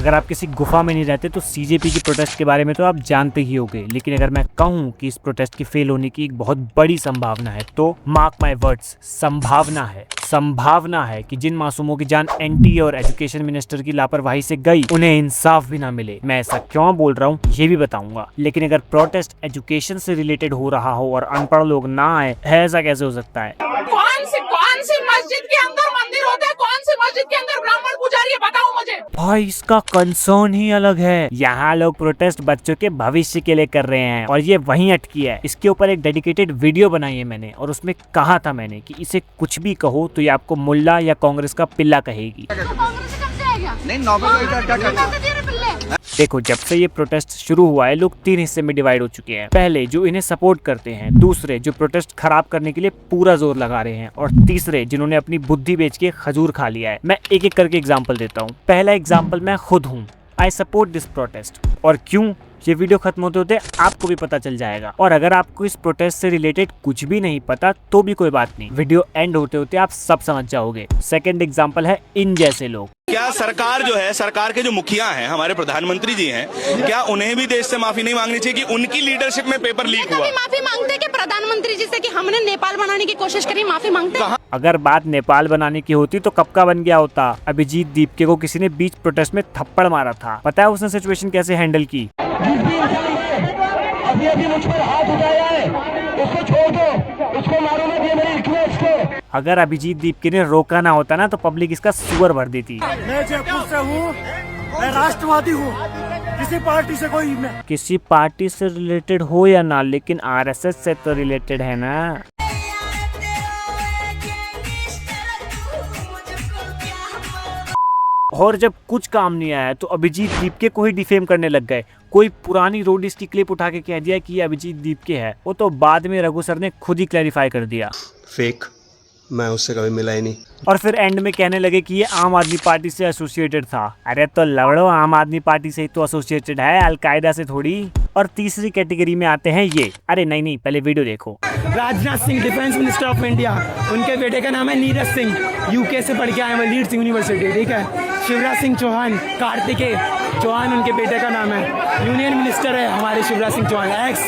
अगर आप किसी गुफा में नहीं रहते तो सीजेपी की प्रोटेस्ट के बारे में तो आप जानते ही होंगे, लेकिन अगर मैं कहूँ कि इस प्रोटेस्ट की फेल होने की एक बहुत बड़ी संभावना है तो मार्क माय वर्ड्स, संभावना है कि जिन मासूमों की जान एनटी और एजुकेशन मिनिस्टर की लापरवाही से गई उन्हें इंसाफ भी ना मिले। मैं ऐसा क्यों बोल रहा हूँ ये भी बताऊंगा, लेकिन अगर प्रोटेस्ट एजुकेशन से रिलेटेड हो रहा हो और अनपढ़ लोग ना आए, ऐसा कैसे हो सकता है? कौन सी मस्जिद के अंदर मंदिर होता है, कौन सी मस्जिद के अंदर ब्राह्मण पुजारी है, बताओ मुझे। भाई इसका कंसर्न ही अलग है। यहाँ लोग प्रोटेस्ट बच्चों के भविष्य के लिए कर रहे हैं और ये वहीं अटकी है। इसके ऊपर एक डेडिकेटेड वीडियो बनाई है मैंने और उसमें कहा था मैंने कि इसे कुछ भी कहो तो ये आपको मुल्ला या कांग्रेस का पिल्ला कहेगी। देखो, जब से ये प्रोटेस्ट शुरू हुआ है लोग 3 हिस्से में डिवाइड हो चुके हैं। पहले जो इन्हें सपोर्ट करते हैं, दूसरे जो प्रोटेस्ट खराब करने के लिए पूरा जोर लगा रहे हैं और तीसरे जिन्होंने अपनी बुद्धि बेच के खजूर खा लिया है। मैं एक एक करके एग्जांपल देता हूँ। पहला एग्जांपल मैं खुद हूँ। I support this protest. और क्यों, ये वीडियो खत्म होते होते आपको भी पता चल जाएगा। और अगर आपको इस प्रोटेस्ट से रिलेटेड कुछ भी नहीं पता तो भी कोई बात नहीं, वीडियो एंड होते होते आप सब समझ जाओगे। सेकंड एग्जांपल है इन जैसे लोग। क्या सरकार जो है, सरकार के जो मुखिया हैं, हमारे प्रधानमंत्री जी हैं, क्या उन्हें भी देश से माफी नहीं मांगनी चाहिए कि उनकी लीडरशिप में पेपर लीक हुआ? माफी मांगते कि प्रधानमंत्री जी से कि हमने नेपाल बनाने की कोशिश करी, माफी मांगते? अगर बात नेपाल बनाने की होती तो कब का बन गया होता। अभिजीत दीपके को किसी ने बीच प्रोटेस्ट में थप्पड़ मारा था, पता है उसने सिचुएशन कैसे हैंडल की? अभी मुझ पर हाथ उठाया है, उसको छोड़ दो, उसको मारो मत, ये मेरी रिक्वेस्ट है। अगर अभिजीत दीपके ने रोका ना होता ना तो पब्लिक इसका सुअर भर देती। मैं जयपुर से हूँ, मैं राष्ट्रवादी हूँ, किसी पार्टी से कोई मैं। किसी पार्टी से रिलेटेड हो या ना, लेकिन आरएसएस से तो रिलेटेड है ना। और जब कुछ काम नहीं आया तो अभिजीत दीपके को ही डिफेम करने लग गए। कोई पुरानी रोडीज की क्लिप उठा के कह दिया कि ये अभिजीत दीपके है। वो तो बाद में रघु सर ने खुद ही क्लैरिफाई कर दिया, फेक, मैं उससे कभी मिला ही नहीं। और फिर एंड में कहने लगे कि ये आम आदमी पार्टी से एसोसिएटेड था। अरे तो लवड़ो, आम आदमी पार्टी से ही तो एसोसिएटेड है, अलकायदा से थोड़ी। और तीसरी कैटेगरी में आते हैं ये। अरे नहीं, पहले वीडियो देखो। Rajnath Singh defence minister of India, उनके बेटे का नाम है नीरज सिंह, यूके से पढ़ के आए हैं लीड्स यूनिवर्सिटी, ठीक है। शिवराज सिंह चौहान, कार्तिकेय चौहान उनके बेटे का नाम है। यूनियन मिनिस्टर है हमारे Shivraj Singh Chouhan, ex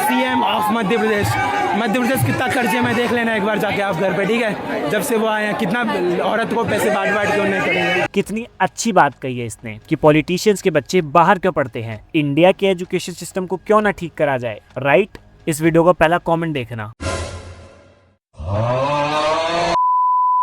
CM of Madhya Pradesh. Madhya Pradesh कितना कर्जे में देख लेना एक बार जाके आप घर पे, ठीक है। जब से वो आए हैं कितना औरत को पैसे बांट के उन्हें करेंगे। कितनी अच्छी बात कही है इसने कि पॉलिटिशियंस के बच्चे बाहर क्यों पढ़ते हैं, इंडिया के एजुकेशन सिस्टम को क्यों ना ठीक करा जाए, राइट। इस वीडियो का पहला कमेंट देखना,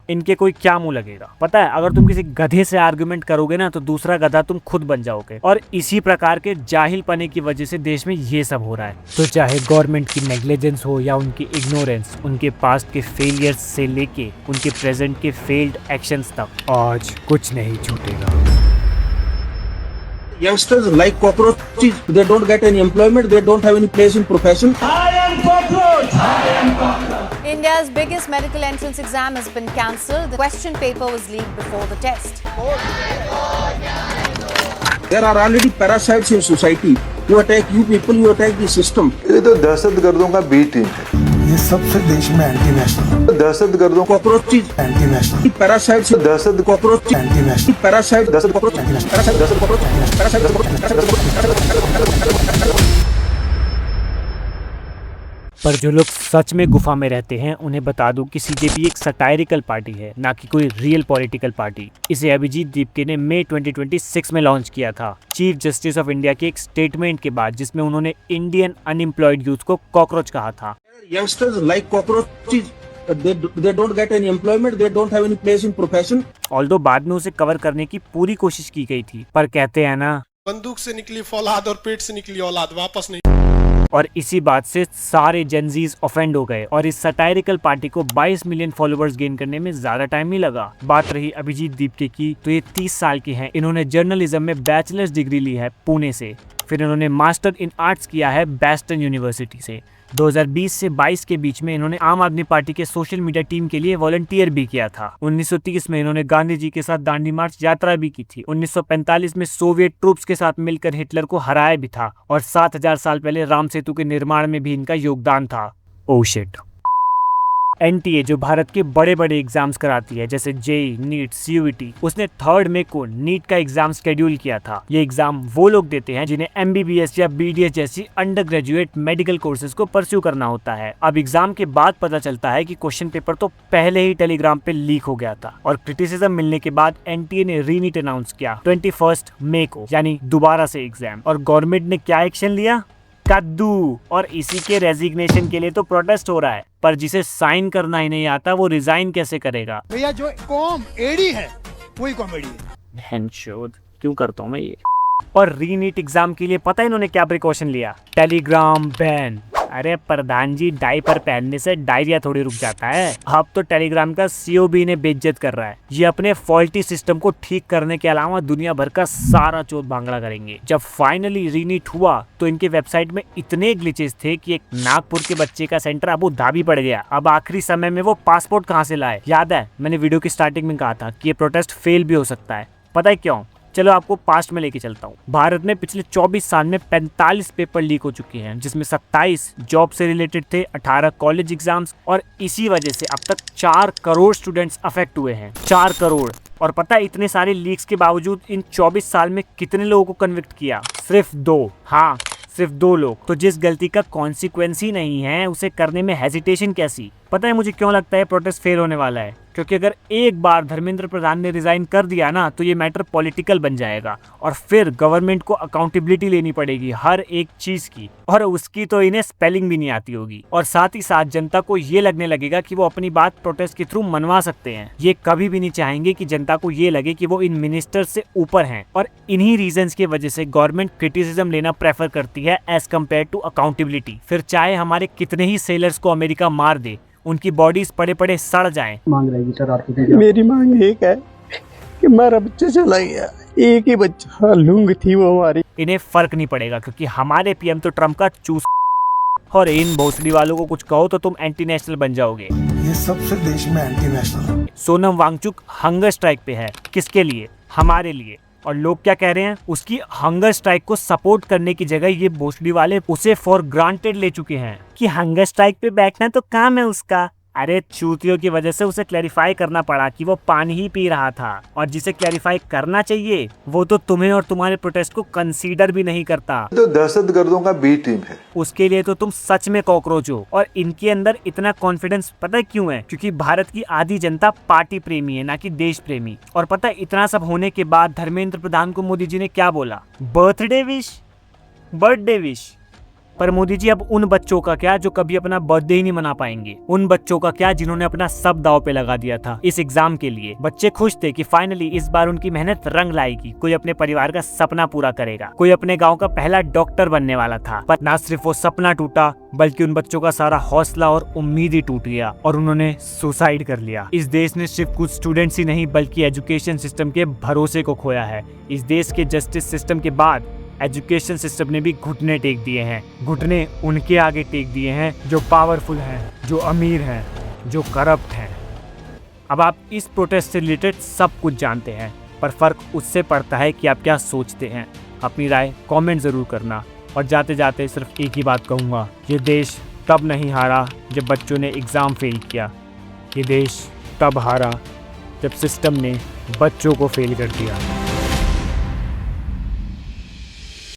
इनके कोई क्या मुंह लगेगा। पता है, अगर तुम किसी गधे से आर्गुमेंट करोगे ना तो दूसरा गधा तुम खुद बन जाओगे। और इसी प्रकार के जाहिल पने की वजह से देश में ये सब हो रहा है। तो चाहे गवर्नमेंट की नेग्लिजेंस हो या उनकी इग्नोरेंस, उनके पास्ट के फेलियर्स से लेके उनके प्रेजेंट के फेल्ड एक्शंस तक, आज कुछ नहीं छूटेगा। Youngsters like cockroaches, they don't get any employment, they don't have any place in profession. I am cockroach. I am cockroach. India's biggest medical entrance exam has been cancelled. The question paper was leaked before the test. There are already parasites in society who attack you people, who attack the system. ये तो दहशतगर्दों का B team है। ये सबसे देश में anti national, दहशतगर्दों cockroaches, anti national, parasites, दहशत cockroaches, एंटी नेशनल, parasite, दहशत cockroach, एंटी नेशनल, parasite, पर जो लोग सच में गुफा में रहते हैं उन्हें बता दूं कि सीजेपी एक सटायरिकल पार्टी है, ना कि कोई रियल पॉलिटिकल पार्टी। इसे अभिजीत दीपके ने मई 2026 में लॉन्च किया था चीफ जस्टिस ऑफ इंडिया के एक स्टेटमेंट के बाद, जिसमें उन्होंने इंडियन अनएम्प्लॉयड यूथ को कॉकरोच कहा था। Youngsters like cockroaches, they don't get any employment, they don't have any place in profession. Although बाद में उसे कवर करने की पूरी कोशिश की गई थी, पर कहते हैं ना, बंदूक से निकली फौलाद और पेट से निकली औलाद वापस नहीं। और इसी बात से सारे जेनजीज ऑफेंड हो गए और इस सटायरिकल पार्टी को 22 मिलियन फॉलोअर्स गेन करने में ज्यादा टाइम नहीं लगा। बात रही अभिजीत दीपके की, तो ये 30 साल के हैं। इन्होंने जर्नलिज्म में बैचलर्स डिग्री ली है पुणे से, फिर इन्होंने मास्टर इन आर्ट्स किया है बेस्टर्न यूनिवर्सिटी से। 2020 से 22 के बीच में इन्होंने आम आदमी पार्टी के सोशल मीडिया टीम के लिए वॉलंटियर भी किया था। 1930 में इन्होंने गांधी जी के साथ दांडी मार्च यात्रा भी की थी। 1945 में सोवियत ट्रूप्स के साथ मिलकर हिटलर को हराया भी था और 7000 साल पहले राम सेतु के निर्माण में भी इनका योगदान था। Oh shit. एनटीए जो भारत के बड़े बड़े एग्जाम्स कराती है जैसे जेई, नीट, सीयूईटी, उसने 3 मई को नीट का एग्जाम शेड्यूल किया था। ये एग्जाम वो लोग देते हैं जिन्हें एमबीबीएस या बीडीएस जैसी अंडर ग्रेजुएट मेडिकल कोर्सेज को परस्यू करना होता है। अब एग्जाम के बाद पता चलता है कि क्वेश्चन पेपर तो पहले ही टेलीग्राम पे लीक हो गया था और क्रिटिसिज्म मिलने के बाद एनटीए ने रीनीट अनाउंस किया 21 मई को, यानी दोबारा से एग्जाम। और गवर्नमेंट ने क्या एक्शन लिया? कद्दू। और इसी के रेजिग्नेशन के लिए तो प्रोटेस्ट हो रहा है, पर जिसे साइन करना ही नहीं आता वो रिजाइन कैसे करेगा? भैया जो कॉम एडी है वही कॉमेडी है। क्यों करता हूँ मैं ये? और रीनीट एग्जाम के लिए पता है इन्होंने क्या प्रिकॉशन लिया? Telegram ban. अरे प्रधान जी, डायपर पहनने से डायरिया थोड़ी रुक जाता है। अब तो टेलीग्राम का सीईओ भी इन्हें बेइज्जत कर रहा है। ये अपने फॉल्टी सिस्टम को ठीक करने के अलावा दुनिया भर का सारा चोट भांगड़ा करेंगे। जब फाइनली रीनीट हुआ तो इनके वेबसाइट में इतने ग्लिचेस थे कि एक नागपुर के बच्चे का सेंटर अबू धाबी पड़ गया। अब आखिरी समय में वो पासपोर्ट कहाँ से लाए? याद है मैंने वीडियो की स्टार्टिंग में कहा था कि ये प्रोटेस्ट फेल भी हो सकता है। पता है क्यों? चलो आपको पास्ट में लेके चलता हूँ। भारत में पिछले 24 साल में 45 पेपर लीक हो चुके हैं, जिसमें 27 जॉब से रिलेटेड थे, 18 कॉलेज एग्जाम्स, और इसी वजह से अब तक 4 करोड़ स्टूडेंट्स अफेक्ट हुए हैं। 4 करोड़। और पता है इतने सारे लीक्स के बावजूद इन 24 साल में कितने लोगों को कन्विक्ट किया? सिर्फ 2। हाँ, सिर्फ 2 लोग। तो जिस गलती का कॉन्सिक्वेंस ही नहीं है उसे करने में हेजिटेशन कैसी? पता है मुझे क्यों लगता है प्रोटेस्ट फेल होने वाला है? क्योंकि अगर एक बार धर्मेंद्र प्रधान ने रिजाइन कर दिया ना तो ये मैटर पॉलिटिकल बन जाएगा और फिर गवर्नमेंट को अकाउंटेबिलिटी लेनी पड़ेगी हर एक चीज की, और उसकी तो इन्हें स्पेलिंग भी नहीं आती होगी। और साथ ही साथ जनता को ये लगने लगेगा कि वो अपनी बात प्रोटेस्ट के थ्रू मनवा सकते हैं। ये कभी भी नहीं चाहेंगे कि जनता को ये लगे कि वो इन मिनिस्टर से ऊपर हैं, और इन्हीं रीजंस की वजह से गवर्नमेंट क्रिटिसिज्म लेना प्रेफर करती है एज कम्पेयर टू अकाउंटेबिलिटी। फिर चाहे हमारे कितने ही सेलर्स को अमेरिका मार दे, उनकी बॉडीज पड़े पड़े सड़ जाएं। मांग रहेगी सर आपकी? मेरी मांग एक है कि हमारा बच्चा चला गया, एक ही बच्चा लूंग थी वो हमारी। इन्हें फर्क नहीं पड़ेगा क्योंकि हमारे पीएम तो ट्रम्प का चूस, और इन भोसड़ी वालों को कुछ कहो तो तुम एंटी नेशनल बन जाओगे। ये सबसे देश में anti national. Sonam Wangchuk hunger strike पे है। किसके लिए? हमारे लिए। और लोग क्या कह रहे हैं? उसकी हंगर स्ट्राइक को सपोर्ट करने की जगह ये भोसड़ी वाले उसे फॉर ग्रांटेड ले चुके हैं कि हंगर स्ट्राइक पे बैठना तो काम है उसका। अरे चूतियों की वजह से उसे क्लैरिफाई करना पड़ा कि वो पानी ही पी रहा था, और जिसे क्लैरिफाई करना चाहिए वो तो तुम्हें और तुम्हारे प्रोटेस्ट को कंसीडर भी नहीं करता। तो दहशतगर्दों का बी टीम है। उसके लिए तो तुम सच में कॉकरोच हो। और इनके अंदर इतना कॉन्फिडेंस पता है क्यों है? क्योंकि भारत की आधी जनता पार्टी प्रेमी है, ना कि देश प्रेमी। और पता है इतना सब होने के बाद धर्मेंद्र प्रधान को मोदी जी ने क्या बोला? Birthday wish. पर मोदी जी अब उन बच्चों का क्या जो कभी अपना बर्थडे ही नहीं मना पाएंगे? उन बच्चों का क्या जिन्होंने अपना सब दांव पे लगा दिया था इस एग्जाम के लिए? बच्चे खुश थे कि फाइनली इस बार उनकी मेहनत रंग लाएगी, कोई अपने परिवार का सपना पूरा करेगा, कोई अपने गांव का पहला डॉक्टर बनने वाला था। पर ना सिर्फ वो सपना टूटा बल्कि उन बच्चों का सारा हौसला और उम्मीद ही टूट गया और उन्होंने सुसाइड कर लिया। इस देश ने सिर्फ कुछ स्टूडेंट्स ही नहीं बल्कि एजुकेशन सिस्टम के भरोसे को खोया है। इस देश के जस्टिस सिस्टम के बाद एजुकेशन सिस्टम ने भी घुटने टेक दिए हैं। घुटने उनके आगे टेक दिए हैं जो पावरफुल हैं, जो अमीर हैं, जो करप्ट हैं। अब आप इस प्रोटेस्ट से रिलेटेड सब कुछ जानते हैं, पर फर्क उससे पड़ता है कि आप क्या सोचते हैं। अपनी राय कमेंट जरूर करना। और जाते जाते सिर्फ एक ही बात कहूँगा, ये देश तब नहीं हारा जब बच्चों ने एग्ज़ाम फेल किया, ये देश तब हारा जब सिस्टम ने बच्चों को फेल कर दिया।